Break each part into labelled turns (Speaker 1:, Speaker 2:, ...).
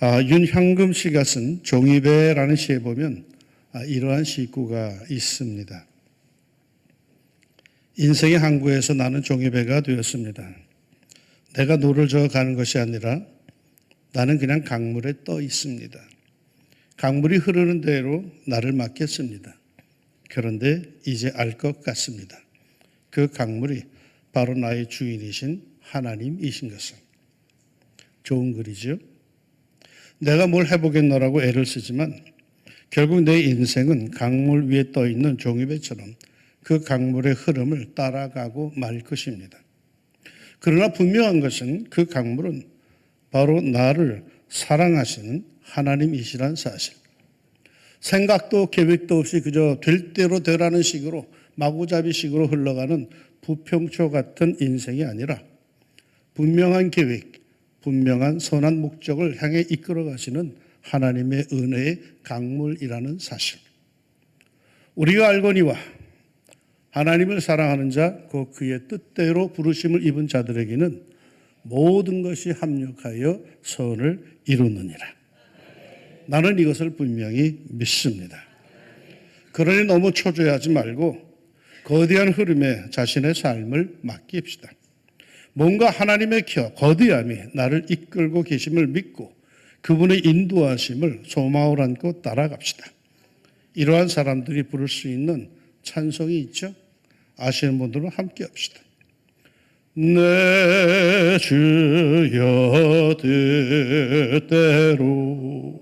Speaker 1: 윤향금 씨가 쓴 종이배라는 시에 보면 이러한 시구가 있습니다. 인생의 항구에서 나는 종이배가 되었습니다. 내가 노를 저어 가는 것이 아니라 나는 그냥 강물에 떠 있습니다. 강물이 흐르는 대로 나를 맡겼습니다. 그런데 이제 알 것 같습니다. 그 강물이 바로 나의 주인이신 하나님이신 것을. 좋은 글이죠. 내가 뭘 해보겠노라고 애를 쓰지만 결국 내 인생은 강물 위에 떠 있는 종이배처럼 그 강물의 흐름을 따라가고 말 것입니다. 그러나 분명한 것은 그 강물은 바로 나를 사랑하시는 하나님이시란 사실. 생각도 계획도 없이 그저 될 대로 되라는 식으로 마구잡이식으로 흘러가는 부평초 같은 인생이 아니라 분명한 계획, 분명한 선한 목적을 향해 이끌어 가시는 하나님의 은혜의 강물이라는 사실. 우리가 알거니와 하나님을 사랑하는 자, 곧 그의 뜻대로 부르심을 입은 자들에게는 모든 것이 합력하여 선을 이루느니라. 나는 이것을 분명히 믿습니다. 그러니 너무 초조해하지 말고 거대한 흐름에 자신의 삶을 맡깁시다. 뭔가 하나님의 거대함이 나를 이끌고 계심을 믿고 그분의 인도하심을 소망을 안고 따라갑시다. 이러한 사람들이 부를 수 있는 찬송이 있죠. 아시는 분들은 함께 합시다. 내 주여 뜻대로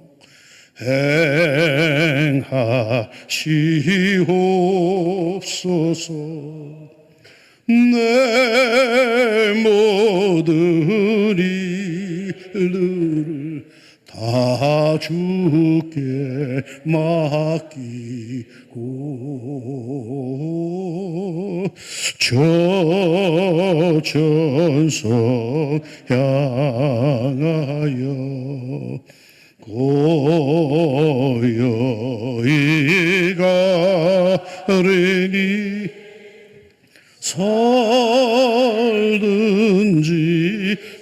Speaker 1: 행하시옵소서. 내 모든 일들을 다 주께 맡기고 저 천성 향하여 고요히 가리니 살든지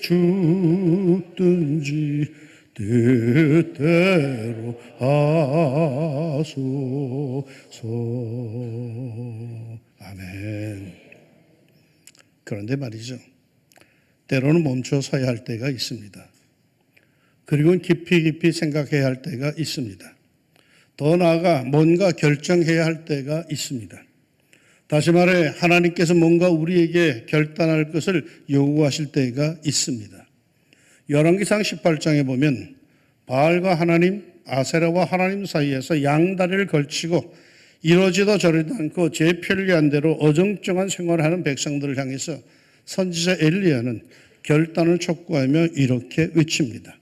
Speaker 1: 죽든지 뜻대로 하소서. 아멘. 그런데 말이죠. 때로는 멈춰 서야 할 때가 있습니다. 그리고 깊이 생각해야 할 때가 있습니다. 더 나아가 뭔가 결정해야 할 때가 있습니다. 다시 말해 하나님께서 뭔가 우리에게 결단할 것을 요구하실 때가 있습니다. 열왕기상 18장에 보면 바알과 하나님, 아세라와 하나님 사이에서 양다리를 걸치고 이러지도 저러지도 않고 제 편리한 대로 어정쩡한 생활을 하는 백성들을 향해서 선지자 엘리야는 결단을 촉구하며 이렇게 외칩니다.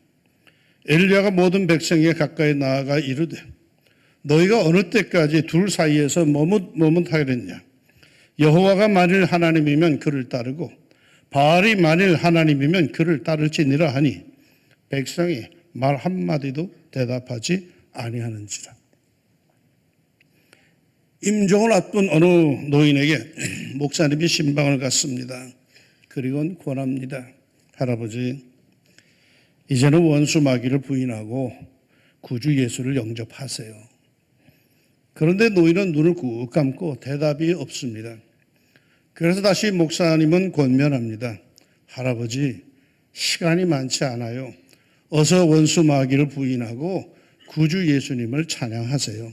Speaker 1: 엘리야가 모든 백성에게 가까이 나아가 이르되 너희가 어느 때까지 둘 사이에서 머뭇하겠느냐. 여호와가 만일 하나님이면 그를 따르고 바알이 만일 하나님이면 그를 따를지니라 하니 백성이 말 한마디도 대답하지 아니하는지라. 임종을 앞둔 어느 노인에게 목사님이 신방을 갔습니다. 그리고는 권합니다. 할아버지, 이제는 원수 마귀를 부인하고 구주 예수를 영접하세요. 그런데 노인은 눈을 꾹 감고 대답이 없습니다. 그래서 다시 목사님은 권면합니다. 할아버지, 시간이 많지 않아요. 어서 원수 마귀를 부인하고 구주 예수님을 찬양하세요.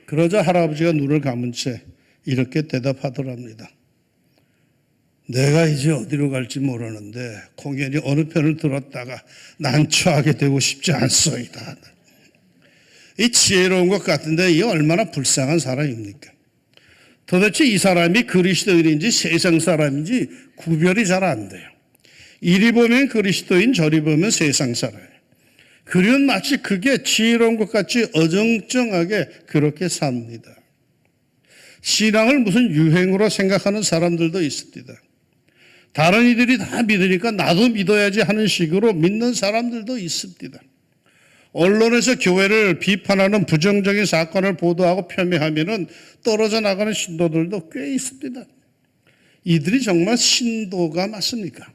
Speaker 1: 그러자 할아버지가 눈을 감은 채 이렇게 대답하더랍니다. 내가 이제 어디로 갈지 모르는데 공연히 어느 편을 들었다가 난처하게 되고 싶지 않소이다. 이 지혜로운 것 같은데 이 얼마나 불쌍한 사람입니까? 도대체 이 사람이 그리스도인인지 세상 사람인지 구별이 잘 안 돼요. 이리 보면 그리스도인, 저리 보면 세상 사람. 그리고 마치 그게 지혜로운 것 같이 어정쩡하게 그렇게 삽니다. 신앙을 무슨 유행으로 생각하는 사람들도 있습니다. 다른 이들이 다 믿으니까 나도 믿어야지 하는 식으로 믿는 사람들도 있습니다. 언론에서 교회를 비판하는 부정적인 사건을 보도하고 폄훼하면 떨어져 나가는 신도들도 꽤 있습니다. 이들이 정말 신도가 맞습니까?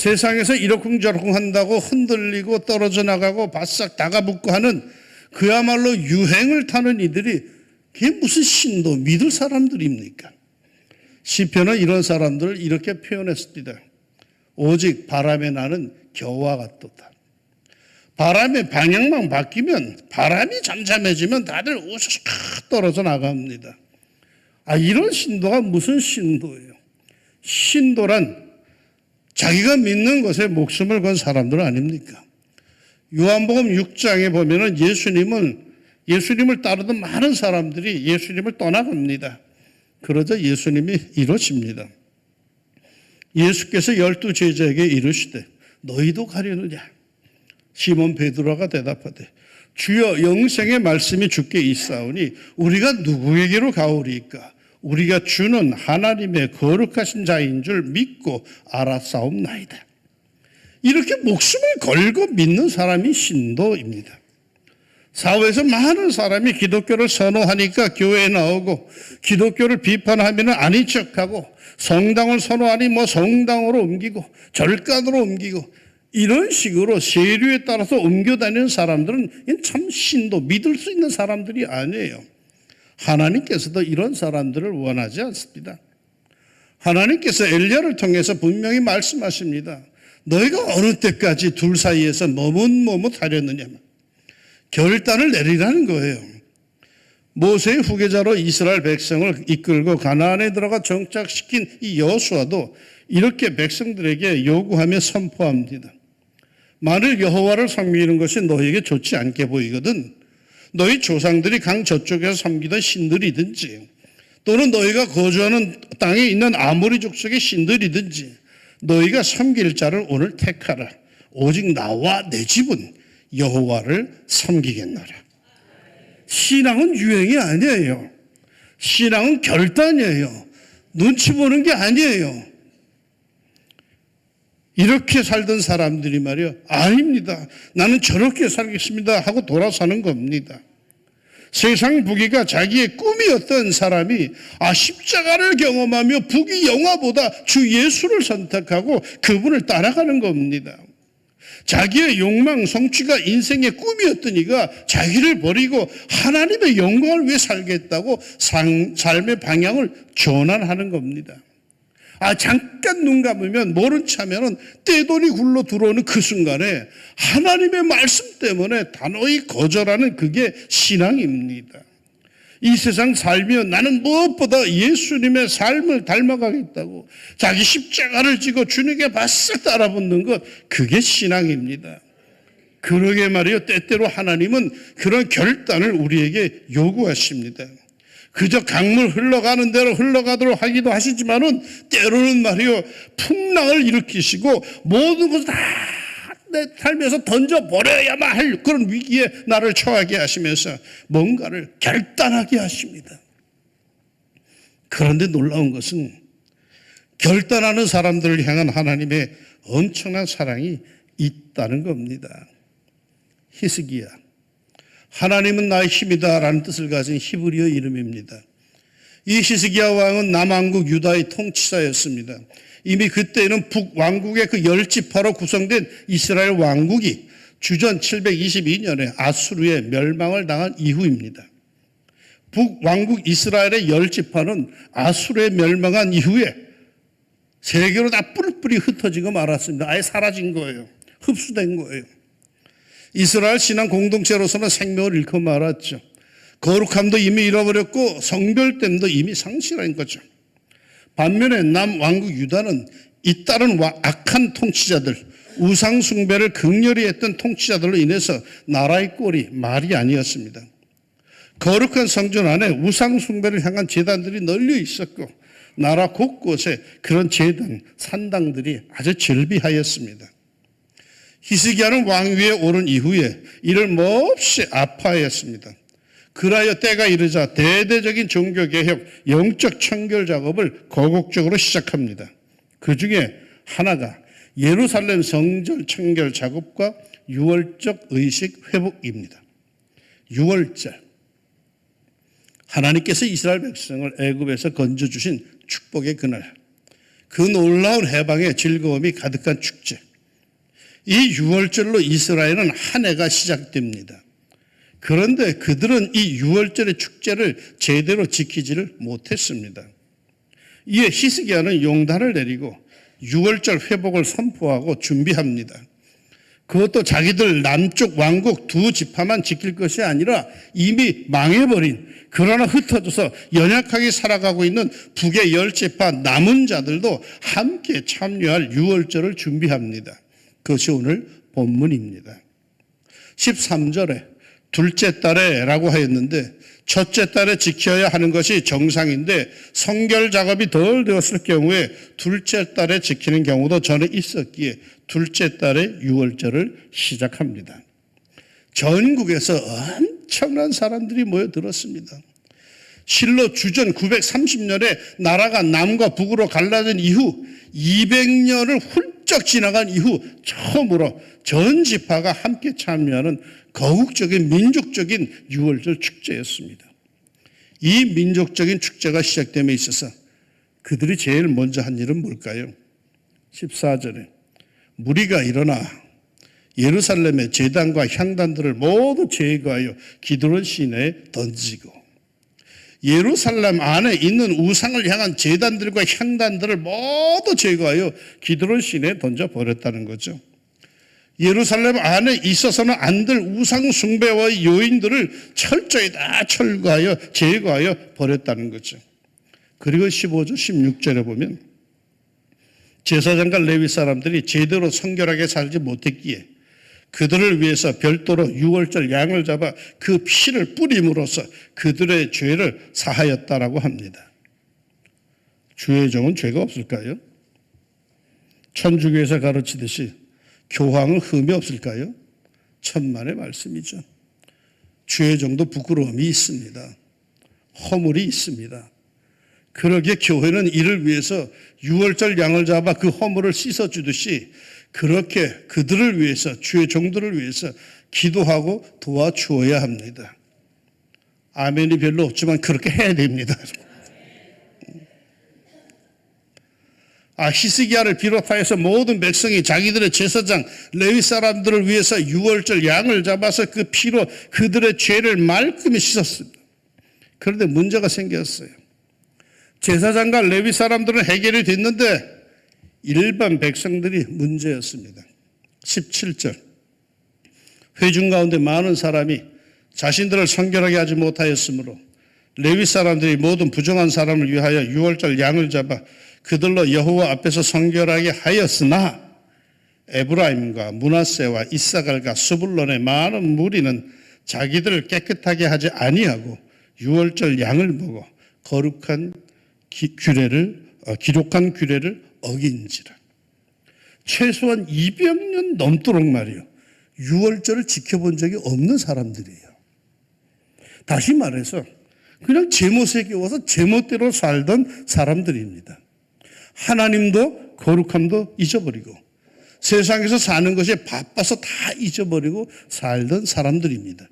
Speaker 1: 세상에서 이러쿵저러쿵 한다고 흔들리고 떨어져 나가고 바싹 다가붙고 하는 그야말로 유행을 타는 이들이 그게 무슨 신도 믿을 사람들입니까? 시편은 이런 사람들을 이렇게 표현했습니다. 오직 바람에 나는 겨와 같도다. 바람의 방향만 바뀌면, 바람이 잠잠해지면 다들 우수수 떨어져 나갑니다. 이런 신도가 무슨 신도예요? 신도란 자기가 믿는 것에 목숨을 건 사람들 아닙니까? 요한복음 6장에 보면은 예수님을 따르던 많은 사람들이 예수님을 떠나갑니다. 그러자 예수님이 이러십니다. 예수께서 12 제자에게 이르시되 너희도 가려느냐? 시몬 베드로가 대답하되 주여 영생의 말씀이 주께 있사오니 우리가 누구에게로 가오리이까? 우리가 주는 하나님의 거룩하신 자인 줄 믿고 알았사옵나이다. 이렇게 목숨을 걸고 믿는 사람이 신도입니다. 사회에서 많은 사람이 기독교를 선호하니까 교회에 나오고 기독교를 비판하면 아닌 척하고 성당을 선호하니 성당으로 옮기고 절간으로 옮기고 이런 식으로 세류에 따라서 옮겨다니는 사람들은 참 신도 믿을 수 있는 사람들이 아니에요. 하나님께서도 이런 사람들을 원하지 않습니다. 하나님께서 엘리야를 통해서 분명히 말씀하십니다. 너희가 어느 때까지 둘 사이에서 머뭇머뭇하려느냐. 결단을 내리라는 거예요. 모세의 후계자로 이스라엘 백성을 이끌고 가나안에 들어가 정착시킨 이 여호수아도 이렇게 백성들에게 요구하며 선포합니다. 만일 여호와를 섬기는 것이 너희에게 좋지 않게 보이거든 너희 조상들이 강 저쪽에서 섬기던 신들이든지 또는 너희가 거주하는 땅에 있는 아모리 족속의 신들이든지 너희가 섬길 자를 오늘 택하라. 오직 나와 내 집은 여호와를 섬기겠노라. 신앙은 유행이 아니에요. 신앙은 결단이에요. 눈치 보는 게 아니에요. 이렇게 살던 사람들이 말이요. 아닙니다. 나는 저렇게 살겠습니다 하고 돌아서는 겁니다. 세상 부귀가 자기의 꿈이었던 사람이 십자가를 경험하며 부귀 영화보다 주 예수를 선택하고 그분을 따라가는 겁니다. 자기의 욕망, 성취가 인생의 꿈이었던 이가 자기를 버리고 하나님의 영광을 위해 살겠다고 삶의 방향을 전환하는 겁니다. 잠깐 눈 감으면 모른 체하면 떼돈이 굴러 들어오는 그 순간에 하나님의 말씀 때문에 단호히 거절하는 그게 신앙입니다. 이 세상 살면 나는 무엇보다 예수님의 삶을 닮아가겠다고 자기 십자가를 지고 주님께 바싹 따라붙는 것, 그게 신앙입니다. 그러게 말이요. 때때로 하나님은 그런 결단을 우리에게 요구하십니다. 그저 강물 흘러가는 대로 흘러가도록 하기도 하시지만은 때로는 말이요. 풍랑을 일으키시고 모든 것을 다 내 삶에서 던져버려야만 할 그런 위기에 나를 처하게 하시면서 뭔가를 결단하게 하십니다. 그런데 놀라운 것은 결단하는 사람들을 향한 하나님의 엄청난 사랑이 있다는 겁니다. 히스기야, 하나님은 나의 힘이다 라는 뜻을 가진 히브리어 이름입니다. 이 히스기야 왕은 남왕국 유다의 통치자였습니다. 이미 그때는 북왕국의 그 10지파로 구성된 이스라엘 왕국이 주전 722년에 아수르에 멸망을 당한 이후입니다. 북왕국 이스라엘의 10지파는 아수르에 멸망한 이후에 세계로 다 뿔뿔이 흩어지고 말았습니다. 아예 사라진 거예요. 흡수된 거예요. 이스라엘 신앙 공동체로서는 생명을 잃고 말았죠. 거룩함도 이미 잃어버렸고 성별됨도 이미 상실한 거죠. 반면에 남왕국 유다는 잇따른 악한 통치자들, 우상 숭배를 극렬히 했던 통치자들로 인해서 나라의 꼴이 말이 아니었습니다. 거룩한 성전 안에 우상 숭배를 향한 제단들이 널려 있었고 나라 곳곳에 그런 제단, 산당들이 아주 절비하였습니다. 히스기야는 왕위에 오른 이후에 이를 몹시 아파했습니다. 그라여 때가 이르자 대대적인 종교개혁, 영적 청결 작업을 거국적으로 시작합니다. 그 중에 하나가 예루살렘 성전 청결 작업과 유월적 의식 회복입니다. 유월절, 하나님께서 이스라엘 백성을 애굽에서 건져주신 축복의 그날, 그 놀라운 해방의 즐거움이 가득한 축제. 이 6월절로 이스라엘은 한 해가 시작됩니다. 그런데 그들은 이 6월절의 축제를 제대로 지키지를 못했습니다. 이에 히스기야는 용단을 내리고 6월절 회복을 선포하고 준비합니다. 그것도 자기들 남쪽 왕국 두 지파만 지킬 것이 아니라 이미 망해버린, 그러나 흩어져서 연약하게 살아가고 있는 북의 10지파 남은 자들도 함께 참여할 6월절을 준비합니다. 그것이 오늘 본문입니다. 13절에 둘째 달에라고 하였는데 첫째 달에 지켜야 하는 것이 정상인데 성결 작업이 덜 되었을 경우에 둘째 달에 지키는 경우도 전에 있었기에 둘째 달에 6월절을 시작합니다. 전국에서 엄청난 사람들이 모여들었습니다. 실로 주전 930년에 나라가 남과 북으로 갈라진 이후 200년을 훌쩍 지나간 이후 처음으로 전 지파가 함께 참여하는 거국적인 민족적인 6월절 축제였습니다. 이 민족적인 축제가 시작됨에 있어서 그들이 제일 먼저 한 일은 뭘까요? 14절에 무리가 일어나 예루살렘의 제단과 향단들을 모두 제거하여 기드론 시내에 던지고, 예루살렘 안에 있는 우상을 향한 제단들과 향단들을 모두 제거하여 기드론 시내에 던져버렸다는 거죠. 예루살렘 안에 있어서는 안 될 우상 숭배와의 요인들을 철저히 다 철거하여 제거하여 버렸다는 거죠. 그리고 15절 16절에 보면 제사장과 레위 사람들이 제대로 성결하게 살지 못했기에 그들을 위해서 별도로 6월절 양을 잡아 그 피를 뿌림으로써 그들의 죄를 사하였다라고 합니다. 주의 종은 죄가 없을까요? 천주교에서 가르치듯이 교황은 흠이 없을까요? 천만의 말씀이죠. 주의 종도 부끄러움이 있습니다. 허물이 있습니다. 그러기에 교회는 이를 위해서 6월절 양을 잡아 그 허물을 씻어주듯이 그렇게 그들을 위해서, 주의 종들을 위해서 기도하고 도와주어야 합니다. 아멘이 별로 없지만 그렇게 해야 됩니다. 히스기야를 비롯하여서 모든 백성이 자기들의 제사장 레위 사람들을 위해서 6월절 양을 잡아서 그 피로 그들의 죄를 말끔히 씻었습니다. 그런데 문제가 생겼어요. 제사장과 레위 사람들은 해결이 됐는데 일반 백성들이 문제였습니다. 17절 회중 가운데 많은 사람이 자신들을 성결하게 하지 못하였으므로 레위 사람들이 모든 부정한 사람을 위하여 6월절 양을 잡아 그들로 여호와 앞에서 성결하게 하였으나 에브라임과 므낫세와 이사갈과 스불론의 많은 무리는 자기들을 깨끗하게 하지 아니하고 6월절 양을 보고 거룩한 기록한 규례를 어긴지라. 최소한 200년 넘도록 말이요 6월절을 지켜본 적이 없는 사람들이에요. 다시 말해서 그냥 제멋에 겨워서 제멋대로 살던 사람들입니다. 하나님도 거룩함도 잊어버리고 세상에서 사는 것에 바빠서 다 잊어버리고 살던 사람들입니다.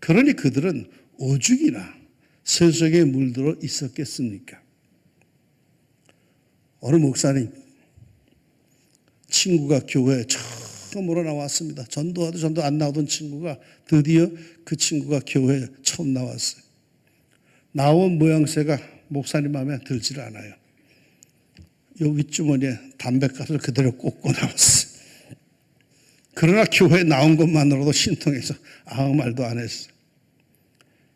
Speaker 1: 그러니 그들은 오죽이나 세속에 물들어 있었겠습니까? 어느 목사님 친구가 교회에 처음으로 나왔습니다. 전도하도 전도 안 나오던 친구가 드디어 그 친구가 교회에 처음 나왔어요. 나온 모양새가 목사님 마음에 들질 않아요. 요 윗주머니에 담뱃값을 그대로 꽂고 나왔어요. 그러나 교회에 나온 것만으로도 신통해서 아무 말도 안 했어요.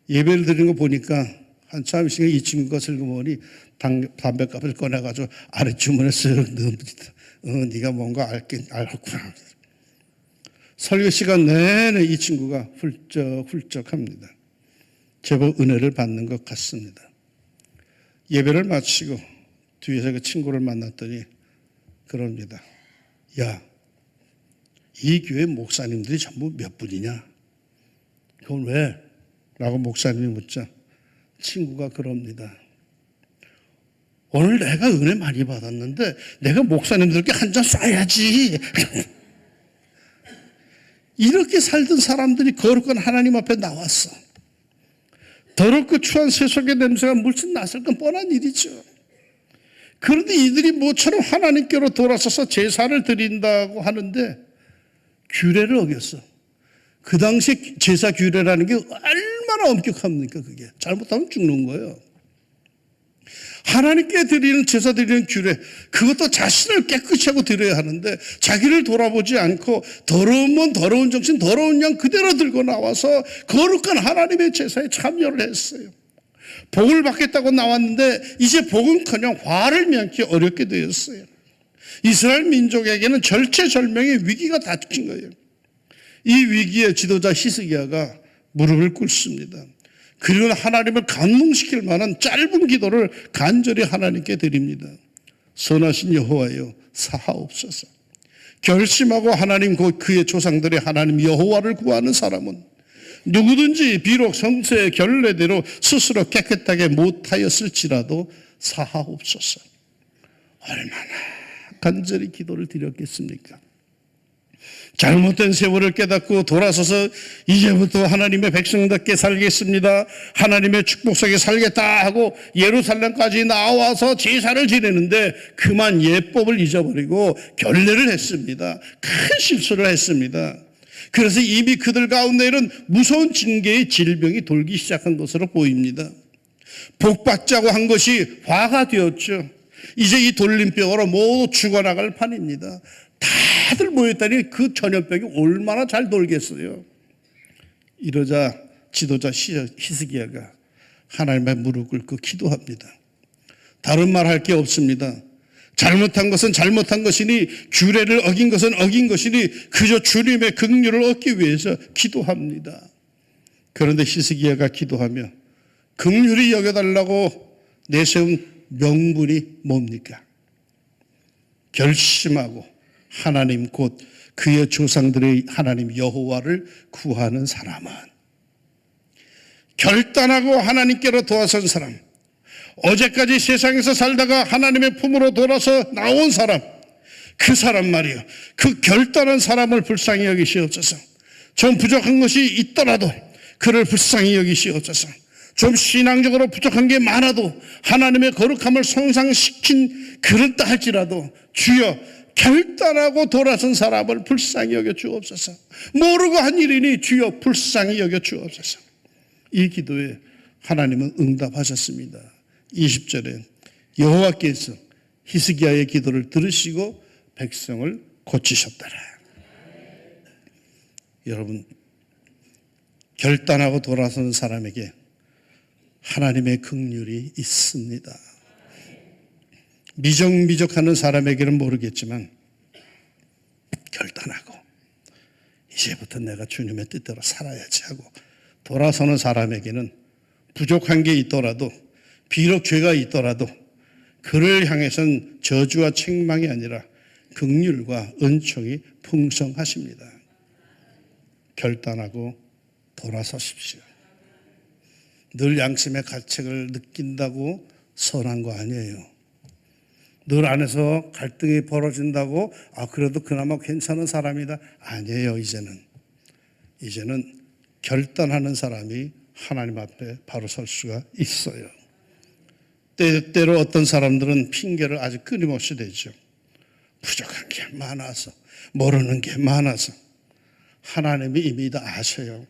Speaker 1: 예배를 드리는 거 보니까 한참 시간에 이 친구가 슬그머니 담뱃값을 꺼내가지고 아랫주머니에 쓱 넣습니다. 네가 뭔가 알겠구나. 설교 시간 내내 이 친구가 훌쩍훌쩍합니다. 제법 은혜를 받는 것 같습니다. 예배를 마치고 뒤에서 그 친구를 만났더니 그럽니다. 야, 이 교회 목사님들이 전부 몇 분이냐? 그건 왜? 라고 목사님이 묻자 친구가 그럽니다. 오늘 내가 은혜 많이 받았는데 내가 목사님들께 한 잔 쏴야지. 이렇게 살던 사람들이 거룩한 하나님 앞에 나왔어. 더럽고 추한 세속의 냄새가 물씬 났을 건 뻔한 일이죠. 그런데 이들이 모처럼 하나님께로 돌아서서 제사를 드린다고 하는데 규례를 어겼어. 그 당시 제사 규례라는 게 얼마나 엄격합니까? 그게 잘못하면 죽는 거예요. 하나님께 드리는 제사 드리는 규례, 그것도 자신을 깨끗이 하고 드려야 하는데 자기를 돌아보지 않고 더러우면 더러운 정신, 더러운 양 그대로 들고 나와서 거룩한 하나님의 제사에 참여를 했어요. 복을 받겠다고 나왔는데 이제 복은커녕 화를 면기 어렵게 되었어요. 이스라엘 민족에게는 절체절명의 위기가 닥친 거예요. 이 위기에 지도자 히스기야가 무릎을 꿇습니다. 그리고 하나님을 감동시킬 만한 짧은 기도를 간절히 하나님께 드립니다. 선하신 여호와여, 사하옵소서. 결심하고 하나님 곧 그의 조상들의 하나님 여호와를 구하는 사람은 누구든지 비록 성서의 결례대로 스스로 깨끗하게 못하였을지라도 사하옵소서. 얼마나 간절히 기도를 드렸겠습니까? 잘못된 세월을 깨닫고 돌아서서 이제부터 하나님의 백성답게 살겠습니다, 하나님의 축복 속에 살겠다 하고 예루살렘까지 나와서 제사를 지내는데 그만 예법을 잊어버리고 결례를 했습니다. 큰 실수를 했습니다. 그래서 이미 그들 가운데는 무서운 징계의 질병이 돌기 시작한 것으로 보입니다. 복받자고 한 것이 화가 되었죠. 이제 이 돌림병으로 모두 죽어나갈 판입니다. 다들 모였다니 그 전염병이 얼마나 잘 돌겠어요. 이러자 지도자 히스기야가 하나님의 무릎 꿇고 기도합니다. 다른 말 할 게 없습니다. 잘못한 것은 잘못한 것이니 규례를 어긴 것은 어긴 것이니 그저 주님의 긍휼을 얻기 위해서 기도합니다. 그런데 히스기야가 기도하며 긍휼히 여겨달라고 내세운 명분이 뭡니까? 결심하고 하나님 곧 그의 조상들의 하나님 여호와를 구하는 사람은, 결단하고 하나님께로 도와선 사람, 어제까지 세상에서 살다가 하나님의 품으로 돌아서 나온 사람, 그 사람 말이요, 그 결단한 사람을 불쌍히 여기시옵소서. 좀 부족한 것이 있더라도 그를 불쌍히 여기시옵소서. 좀 신앙적으로 부족한 게 많아도 하나님의 거룩함을 손상시킨 그렇다 할지라도 주여 결단하고 돌아선 사람을 불쌍히 여겨 주옵소서. 모르고 한 일이니 주여 불쌍히 여겨 주옵소서. 이 기도에 하나님은 응답하셨습니다. 20절에 여호와께서 히스기야의 기도를 들으시고 백성을 고치셨더라. 여러분, 결단하고 돌아서는 사람에게 하나님의 긍휼이 있습니다. 미적미적하는 사람에게는 모르겠지만 결단하고 이제부터 내가 주님의 뜻대로 살아야지 하고 돌아서는 사람에게는 부족한 게 있더라도, 비록 죄가 있더라도 그를 향해서는 저주와 책망이 아니라 긍휼과 은총이 풍성하십니다. 결단하고 돌아서십시오. 늘 양심의 가책을 느낀다고 선한 거 아니에요. 늘 안에서 갈등이 벌어진다고 그래도 그나마 괜찮은 사람이다 아니에요. 이제는 결단하는 사람이 하나님 앞에 바로 설 수가 있어요. 때때로 어떤 사람들은 핑계를 아주 끊임없이 대죠. 부족한 게 많아서, 모르는 게 많아서. 하나님이 이미 다 아셔요.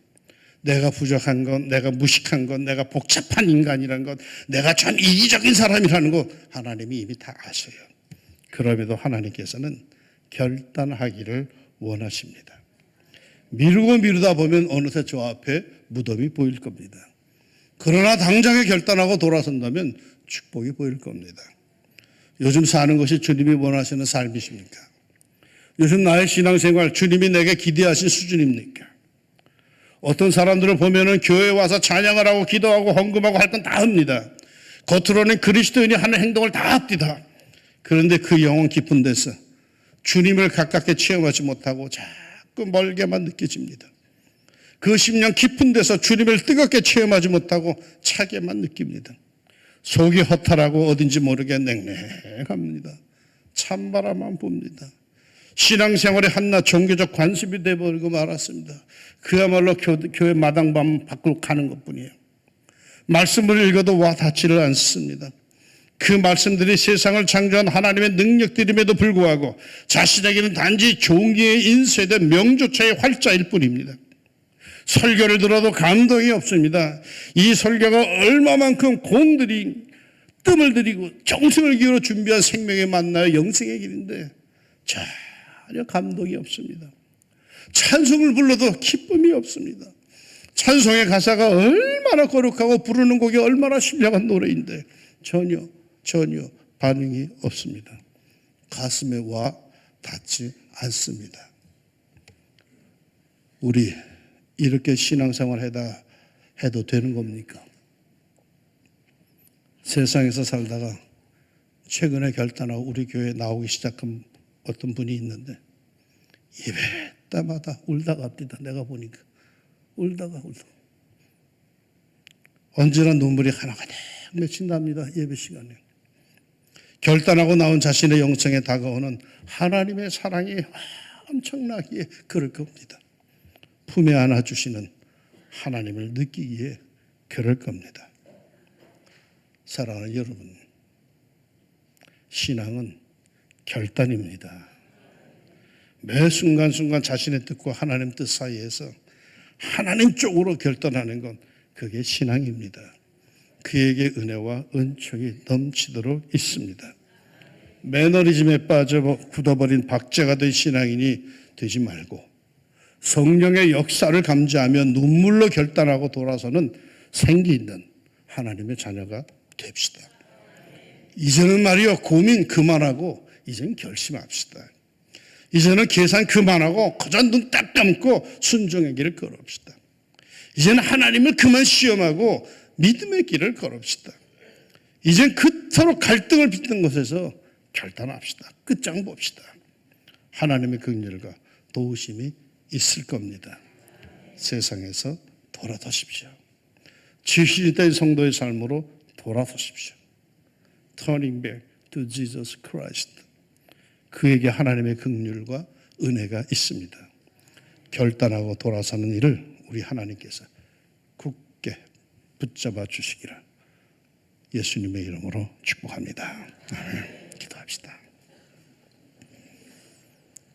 Speaker 1: 내가 부족한 건, 내가 무식한 건, 내가 복잡한 인간이라는 것, 내가 전 이기적인 사람이라는 것 하나님이 이미 다 아셔요. 그럼에도 하나님께서는 결단하기를 원하십니다. 미루고 미루다 보면 어느새 저 앞에 무덤이 보일 겁니다. 그러나 당장에 결단하고 돌아선다면 축복이 보일 겁니다. 요즘 사는 것이 주님이 원하시는 삶이십니까? 요즘 나의 신앙생활 주님이 내게 기대하신 수준입니까? 어떤 사람들을 보면은 교회에 와서 찬양을 하고 기도하고 헌금하고 할 건 다 합니다. 겉으로는 그리스도인이 하는 행동을 다 합니다. 그런데 그 영혼 깊은 데서 주님을 가깝게 체험하지 못하고 자꾸 멀게만 느껴집니다. 그 심령 깊은 데서 주님을 뜨겁게 체험하지 못하고 차게만 느낍니다. 속이 허탈하고 어딘지 모르게 냉랭합니다. 찬바람만 봅니다. 신앙생활에 한낱 종교적 관습이 되어버리고 말았습니다. 그야말로 교회 마당만 밖으로 가는 것뿐이에요. 말씀을 읽어도 와 닿지를 않습니다. 그 말씀들이 세상을 창조한 하나님의 능력들임에도 불구하고 자신에게는 단지 종기에 인쇄된 명조차의 활자일 뿐입니다. 설교를 들어도 감동이 없습니다. 이 설교가 얼마만큼 공들이 뜸을 들이고 정성을 기울여 준비한 생명의 만나요 영생의 길인데 전혀 감동이 없습니다. 찬송을 불러도 기쁨이 없습니다. 찬송의 가사가 얼마나 거룩하고 부르는 곡이 얼마나 신령한 노래인데 전혀 반응이 없습니다. 가슴에 와 닿지 않습니다. 우리 이렇게 신앙생활 해도 되는 겁니까? 세상에서 살다가 최근에 결단하고 우리 교회에 나오기 시작한 어떤 분이 있는데 예배 때마다 울다가 갑니다. 내가 보니까 울다가 언제나 눈물이 하나가득 맺힌답니다. 예배 시간에 결단하고 나온 자신의 영성에 다가오는 하나님의 사랑이 엄청나기에 그럴 겁니다. 품에 안아주시는 하나님을 느끼기에 그럴 겁니다. 사랑하는 여러분, 신앙은 결단입니다. 매 순간순간 자신의 뜻과 하나님 뜻 사이에서 하나님 쪽으로 결단하는 건 그게 신앙입니다. 그에게 은혜와 은총이 넘치도록 있습니다. 매너리즘에 빠져 굳어버린 박제가 된 신앙인이 되지 말고 성령의 역사를 감지하며 눈물로 결단하고 돌아서는 생기 있는 하나님의 자녀가 됩시다. 이제는 말이요 고민 그만하고 이제는 결심합시다. 이제는 계산 그만하고 그저 눈 딱 감고 순종의 길을 걸읍시다. 이제는 하나님을 그만 시험하고 믿음의 길을 걸읍시다. 이젠 그토록 갈등을 빚는 것에서 결단합시다. 끝장 봅시다. 하나님의 긍휼과 도우심이 있을 겁니다. 세상에서 돌아서십시오. 지시된 성도의 삶으로 돌아서십시오. Turning back to Jesus Christ. 그에게 하나님의 긍휼과 은혜가 있습니다. 결단하고 돌아서는 일을 우리 하나님께서 굳게 붙잡아 주시기를 예수님의 이름으로 축복합니다. 아멘. 기도합시다.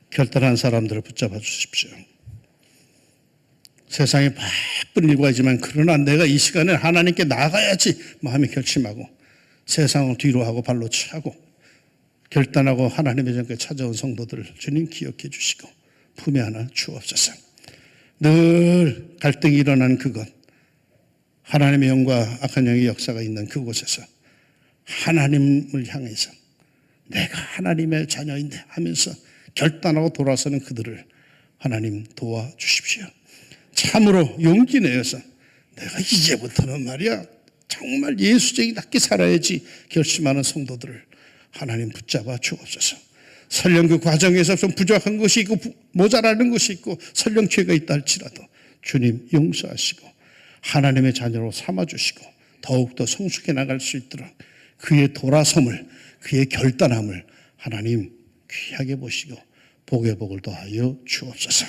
Speaker 1: 결단한 사람들을 붙잡아 주십시오. 세상에 바쁜 일과 있지만 그러나 내가 이 시간에 하나님께 나가야지 마음에 결심하고 세상을 뒤로 하고 발로 차고 결단하고 하나님의 전께 찾아온 성도들을 주님 기억해 주시고 품에 안아 주옵소서. 늘 갈등이 일어나는 그것, 하나님의 영과 악한 영의 역사가 있는 그곳에서 하나님을 향해서 내가 하나님의 자녀인데 하면서 결단하고 돌아서는 그들을 하나님 도와주십시오. 참으로 용기 내어서 내가 이제부터는 말이야 정말 예수쟁이답게 살아야지 결심하는 성도들을 하나님 붙잡아 주옵소서. 설령 그 과정에서 좀 부족한 것이 있고 모자라는 것이 있고 설령 죄가 있다 할지라도 주님 용서하시고 하나님의 자녀로 삼아주시고 더욱더 성숙해 나갈 수 있도록 그의 돌아섬을 그의 결단함을 하나님 귀하게 보시고 복의 복을 더하여 주옵소서.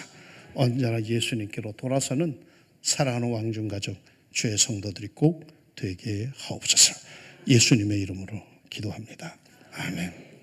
Speaker 1: 언제나 예수님께로 돌아서는 사랑하는 왕중가족 주의 성도들이 꼭 되게 하옵소서. 예수님의 이름으로 기도합니다. 아멘.